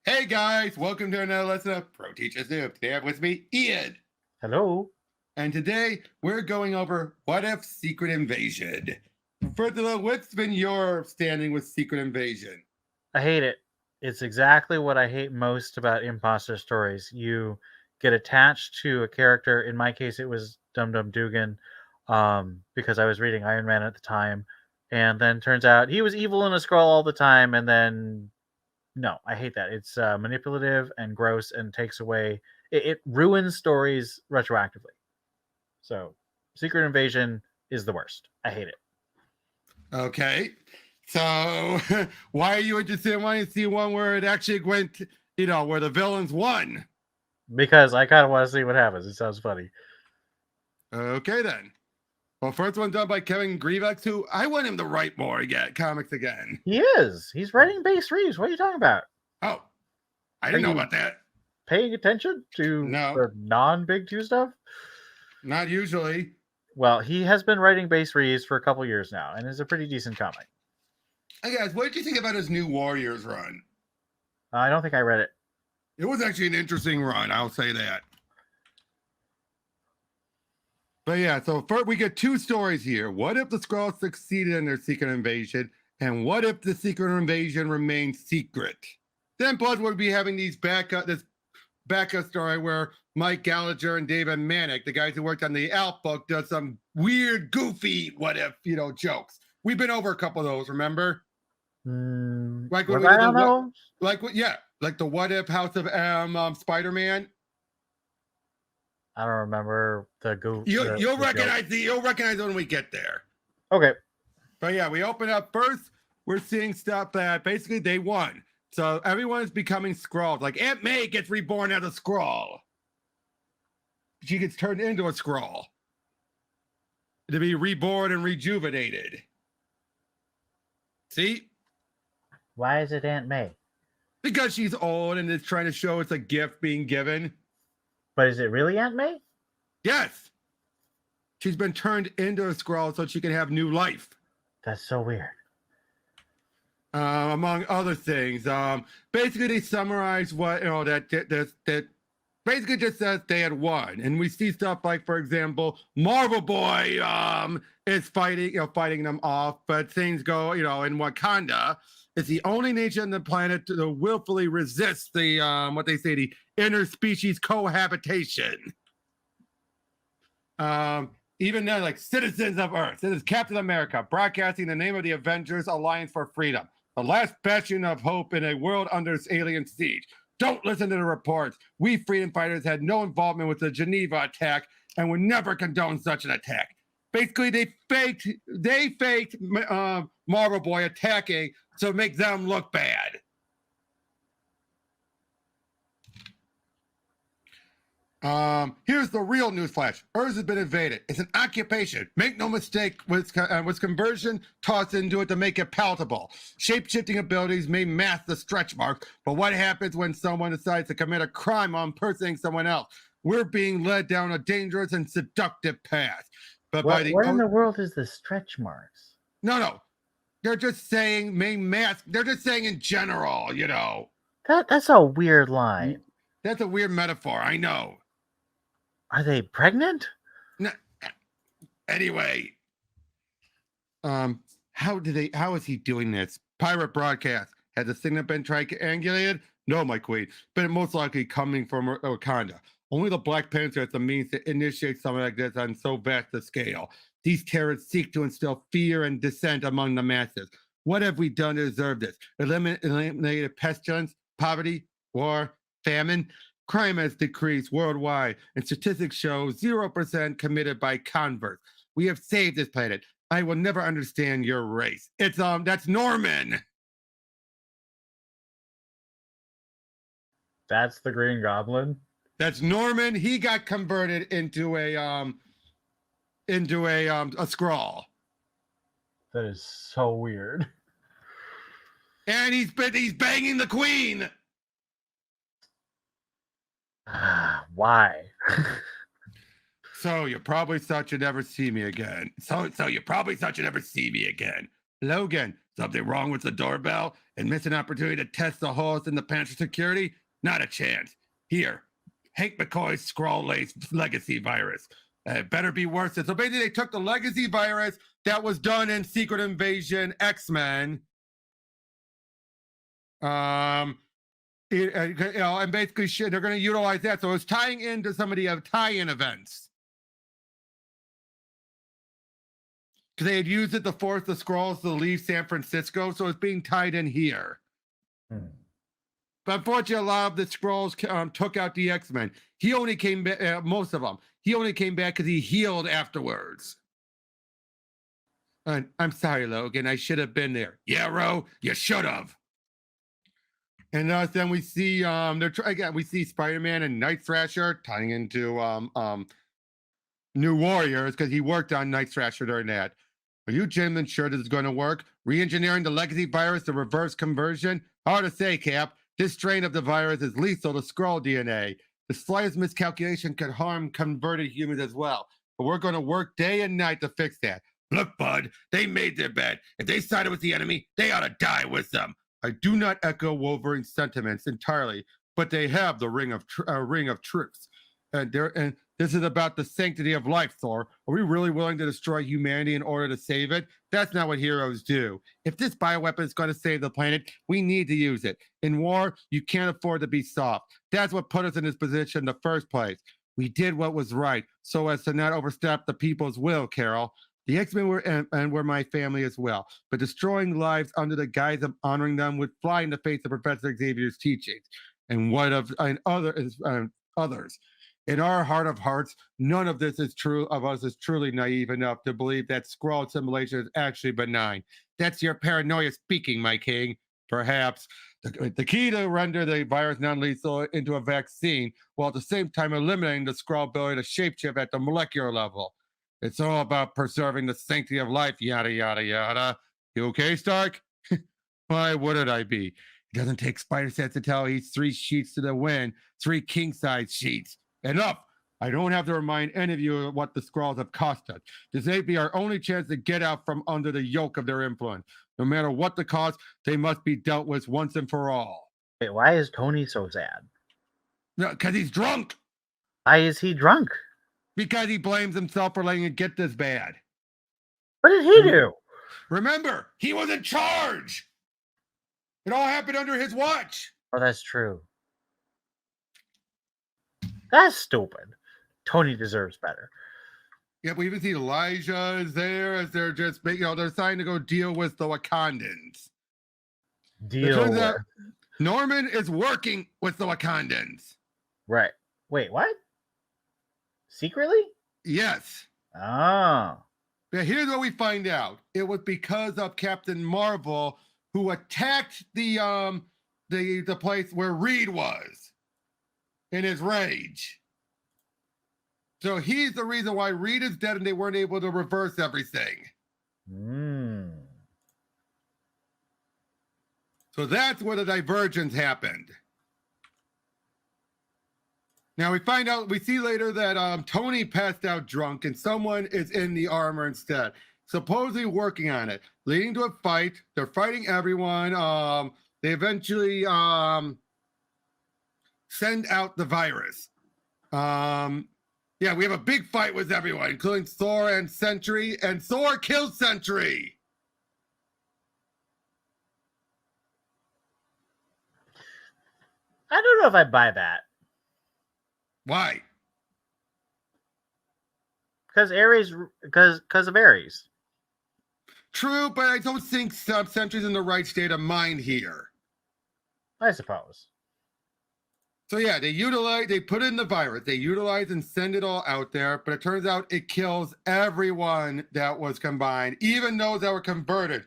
Hey guys, welcome to another lesson of Pro Teacher Soup. Today I have with me Ian. Hello. And today we're going over What If Secret Invasion. First of all, what's been your standing with Secret Invasion? I hate it. It's exactly what I hate most about imposter stories. You get attached to a character. In my case, it was Dum Dum Dugan, because I was reading Iron Man at the time, and then turns out he was evil and a Skrull all the time. And then no, I hate that. It's manipulative and gross and takes away. It ruins stories retroactively. So, Secret Invasion is the worst. I hate it. Okay. So why are you interested in wanting to see one where it actually went, where the villains won? Because I kind of want to see what happens. It sounds funny. Okay then. Well, first one done by Kevin Grievex, who I want him to write more again, comics again. He is. He's writing base reads. What are you talking about? Oh, I Are didn't know you about that. paying attention to No, the non-Big Two stuff? not usually. Well, he has been writing base reads for a couple years now, and is a pretty decent comic. Hey guys, what did you think about his new Warriors run? I don't think I read it. It was actually an interesting run, I'll say that. But yeah, so first we get two stories here. What if the Skrulls succeeded in their secret invasion? And what if the secret invasion remained secret? Then plus we'll be having this backup story where Mike Gallagher and David Manick, the guys who worked on the Alp book, does some weird, goofy what if, jokes. We've been over a couple of those, remember? Like when we did like the what if House of M Spider-Man. I don't remember the goof. You'll recognize it when we get there. Okay. But yeah, we open up first. We're seeing stuff that basically they won. So everyone is becoming Skrulls. Like Aunt May gets reborn as a Skrull. She gets turned into a Skrull to be reborn and rejuvenated. See? Why is it Aunt May? Because she's old and it's trying to show it's a gift being given. But is it really Aunt May? Yes. She's been turned into a Skrull so she can have new life. That's so weird. Among other things, basically they summarize what that basically just says they had won, and we see stuff like, for example, Marvel Boy is fighting them off, but things go, in Wakanda. It's the only nation on the planet to willfully resist the what they say, the interspecies cohabitation. Even then, like citizens of Earth, this is Captain America broadcasting the name of the Avengers Alliance for Freedom, the last bastion of hope in a world under alien siege. Don't listen to the reports. We freedom fighters had no involvement with the Geneva attack and would never condone such an attack. Basically, they faked Marvel Boy attacking to make them look bad. Here's the real newsflash. Earth has been invaded. It's an occupation. Make no mistake, with conversion tossed into it to make it palatable. Shape-shifting abilities may mask the stretch mark, but what happens when someone decides to commit a crime on impersonating someone else? We're being led down a dangerous and seductive path. But what in the world is the stretch marks? No. They're just saying may mask. They're just saying in general, That's a weird line. That's a weird metaphor, I know. Are they pregnant? No, anyway, how is he doing this? Pirate broadcast. Has the signal been triangulated? No, my queen, but it most likely coming from Wakanda. Only the Black Panther has the means to initiate something like this on so vast a scale. These terrorists seek to instill fear and dissent among the masses. What have we done to deserve this? Eliminated pestilence, poverty, war, famine? Crime has decreased worldwide, and statistics show 0% committed by converts. We have saved this planet. I will never understand your race. That's Norman. That's the Green Goblin. That's Norman. He got converted into a Skrull. That is so weird. And he's banging the queen. Why? So you probably thought you'd never see me again. So you probably thought you'd never see me again. Logan, Something wrong with the doorbell and miss an opportunity to test the holes in the pantry security? Not a chance. Here, Hank McCoy's Skrull legacy virus. It better be worth it. So basically, they took the legacy virus that was done in Secret Invasion X-Men. And basically, they're going to utilize that. So it's tying into some of the tie-in events. Because they had used it to force the Skrulls to leave San Francisco, so it's being tied in here. But unfortunately, a lot of the Skrulls took out the X-Men. He only came back, most of them. He only came back because he healed afterwards. And I'm sorry, Logan. I should have been there. Yeah, Ro, you should have. And then we see we see Spider-Man and Night Thrasher tying into New Warriors because he worked on Night Thrasher during that. Are you gentlemen sure this is going to work? Re-engineering the legacy virus to reverse conversion? Hard to say, Cap. This strain of the virus is lethal to Skrull DNA. The slightest miscalculation could harm converted humans as well. But we're going to work day and night to fix that. Look, bud, they made their bed. If they sided with the enemy, they ought to die with them. I do not echo Wolverine's sentiments entirely, but they have the ring of truth. And this is about the sanctity of life, Thor. Are we really willing to destroy humanity in order to save it? That's not what heroes do. If this bioweapon is going to save the planet, we need to use it. In war, you can't afford to be soft. That's what put us in this position in the first place. We did what was right, so as to not overstep the people's will, Carol. The X-Men were my family as well, but destroying lives under the guise of honoring them would fly in the face of Professor Xavier's teachings and others. In our heart of hearts, none of this is true of us is truly naive enough to believe that Skrull assimilation is actually benign. That's your paranoia speaking, my king. Perhaps the key to render the virus non-lethal into a vaccine, while at the same time eliminating the Skrull ability to shapeshift at the molecular level. It's all about preserving the sanctity of life, yada, yada, yada. You okay, Stark? Why wouldn't I be? It doesn't take spider sense to tell he's 3 sheets to the wind, 3 king-size sheets. Enough. I don't have to remind any of you of what the Skrulls have cost us. This may be our only chance to get out from under the yoke of their influence. No matter what the cost, they must be dealt with once and for all. Wait, why is Tony so sad? No, because he's drunk. Why is he drunk? Because he blames himself for letting it get this bad. What did he do? Remember, he was in charge. It all happened under his watch. Oh, that's true. That's stupid. Tony deserves better. Yeah, we even see Elijah is there as they're just making, they're trying to go deal with the Wakandans. Norman is working with the Wakandans. Right. Wait, what? Secretly? Yes. Oh. Now, here's what we find out. It was because of Captain Marvel who attacked the place where Reed was in his rage. So he's the reason why Reed is dead and they weren't able to reverse everything. So that's where the divergence happened. Now we see later that Tony passed out drunk and someone is in the armor instead, supposedly working on it, leading to a fight. They're fighting everyone. They eventually send out the virus. Yeah, we have a big fight with everyone, including Thor and Sentry, and Thor kills Sentry. I don't know if I buy that. Why? Because of Ares. True, but I don't think Sentry's in the right state of mind here. I suppose. So yeah, they put in the virus, they utilize and send it all out there, but it turns out it kills everyone that was combined, even those that were converted.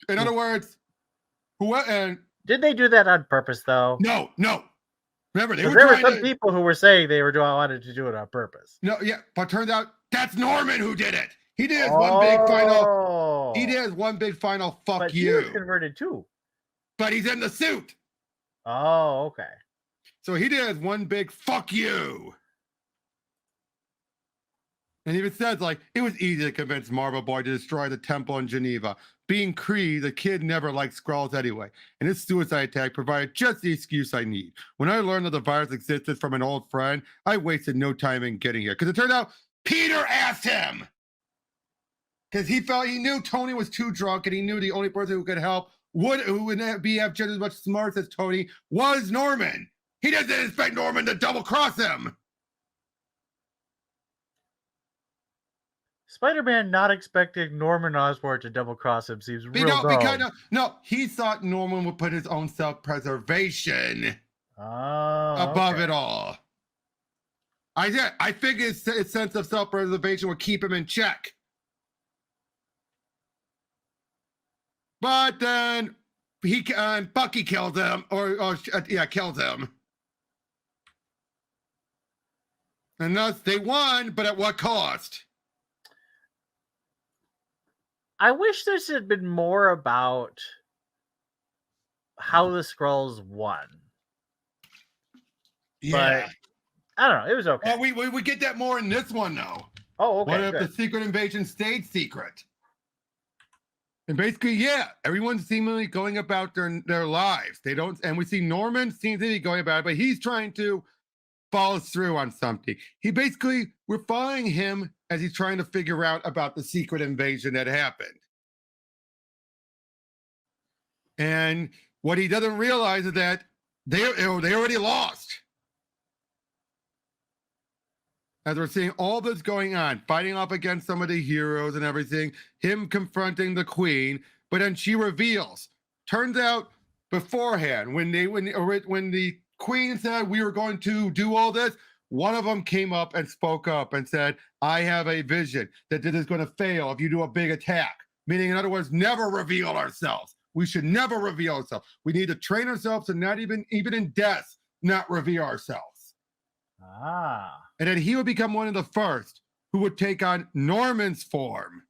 In other words, did they do that on purpose though? No. Remember, there were some people who were saying they wanted to do it on purpose. No, yeah, but turns out that's Norman who did it. He did his one big final. He did his one big final. Fuck but you. He was converted too. But he's in the suit. Oh, okay. So he did his one big fuck you. And even says, like, it was easy to convince Marble Boy to destroy the temple in Geneva. Being Cree, the kid never liked Skrulls anyway, and his suicide attack provided just the excuse I need. When I learned that the virus existed from an old friend, I wasted no time in getting here. Because it turned out Peter asked him! Because he knew Tony was too drunk, and he knew the only person who could help who would have just as much smarts as Tony was Norman. He doesn't expect Norman to double cross him. Spider-Man not expecting Norman Osborn to double cross him seems real dumb. No, he thought Norman would put his own self-preservation above it all. I figured his sense of self-preservation would keep him in check. But then Bucky killed him, killed him. And thus they won, but at what cost? I wish this had been more about how the Skrulls won. Yeah. But I don't know. It was okay. Well, we get that more in this one, though. Oh, okay. What if the secret invasion stayed secret? And basically, yeah, everyone's seemingly going about their lives. They don't, and we see Norman seems to be going about it, but he's trying to follow through on something. We're following him as he's trying to figure out about the secret invasion that happened. And what he doesn't realize is that they already lost. As we're seeing all this going on, fighting off against some of the heroes and everything, him confronting the queen, but then she reveals. Turns out beforehand, when the queen said we were going to do all this, one of them came up and spoke up and said, I have a vision that this is going to fail if you do a big attack. Meaning, in other words, never reveal ourselves. We should never reveal ourselves. We need to train ourselves to not even in death, not reveal ourselves. And then he would become one of the first who would take on Norman's form.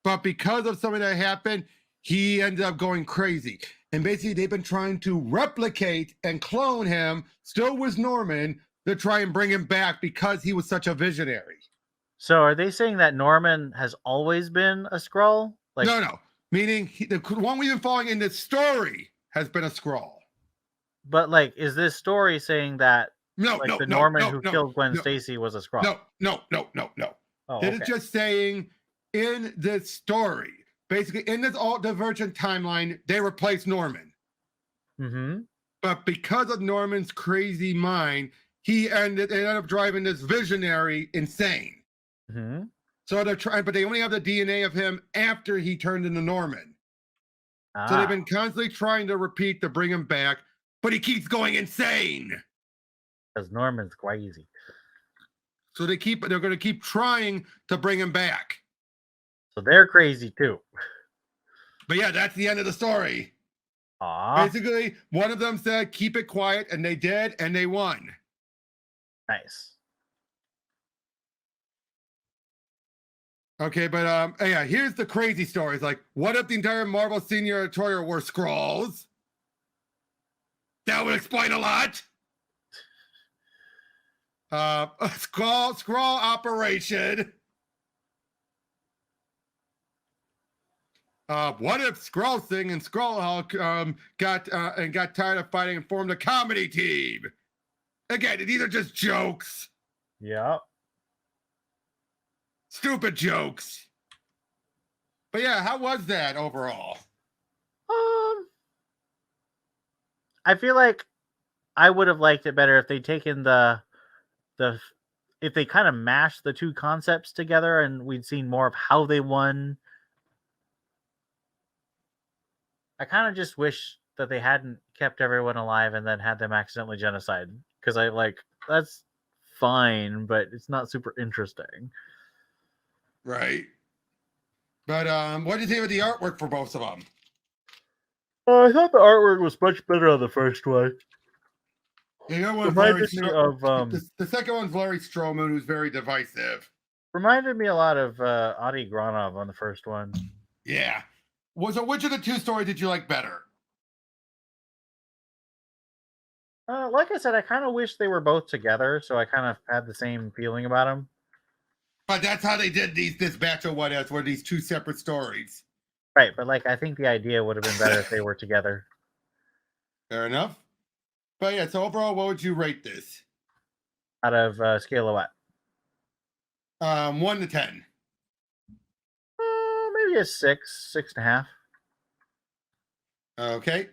But because of something that happened, he ended up going crazy. And basically, they've been trying to replicate and clone him, still with Norman, to try and bring him back because he was such a visionary. So are they saying that Norman has always been a Skrull? No. Meaning, the one we've been following in this story has been a Skrull. But, is this story saying that Norman who killed Gwen Stacy was a Skrull? No. Oh, It is just saying in this story, basically in this alt divergent timeline, they replaced Norman. Mm-hmm. But because of Norman's crazy mind, he ended up driving this visionary insane. Mm-hmm. So they're trying, but they only have the DNA of him after he turned into Norman. So they've been constantly trying to repeat to bring him back, but he keeps going insane. Because Norman's crazy. So they're going to keep trying to bring him back. So they're crazy too. But yeah, that's the end of the story. Basically, one of them said, keep it quiet, and they did, and they won. Nice. Okay, but yeah, here's the crazy stories. Like, what if the entire Marvel Senior Editorial were Skrulls? That would explain a lot. Skrull operation. What if Skrull Thing and Skrull Hulk got tired of fighting and formed a comedy team? Again, these are just jokes. Yeah. Stupid jokes. But yeah, how was that overall? I feel like I would have liked it better if they'd taken if they kind of mashed the two concepts together and we'd seen more of how they won. I kind of just wish that they hadn't kept everyone alive and then had them accidentally genocide. Because that's fine, but it's not super interesting. Right. But what did you think of the artwork for both of them? I thought the artwork was much better on the first one. The second one's Larry Stroman, who's very divisive. Reminded me a lot of Adi Granov on the first one. Yeah. So which of the two stories did you like better? Like I said, I kind of wish they were both together, so I kind of had the same feeling about them. But that's how they did this batch of what else were these two separate stories. Right, but like I think the idea would have been better if they were together. Fair enough. But yeah, so overall, what would you rate this? Out of scale of what? 1 to 10. Maybe a 6, 6.5. Okay.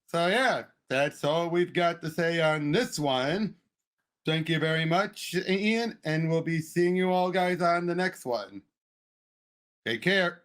So yeah, that's all we've got to say on this one. Thank you very much, Ian, and we'll be seeing you all guys on the next one. Take care.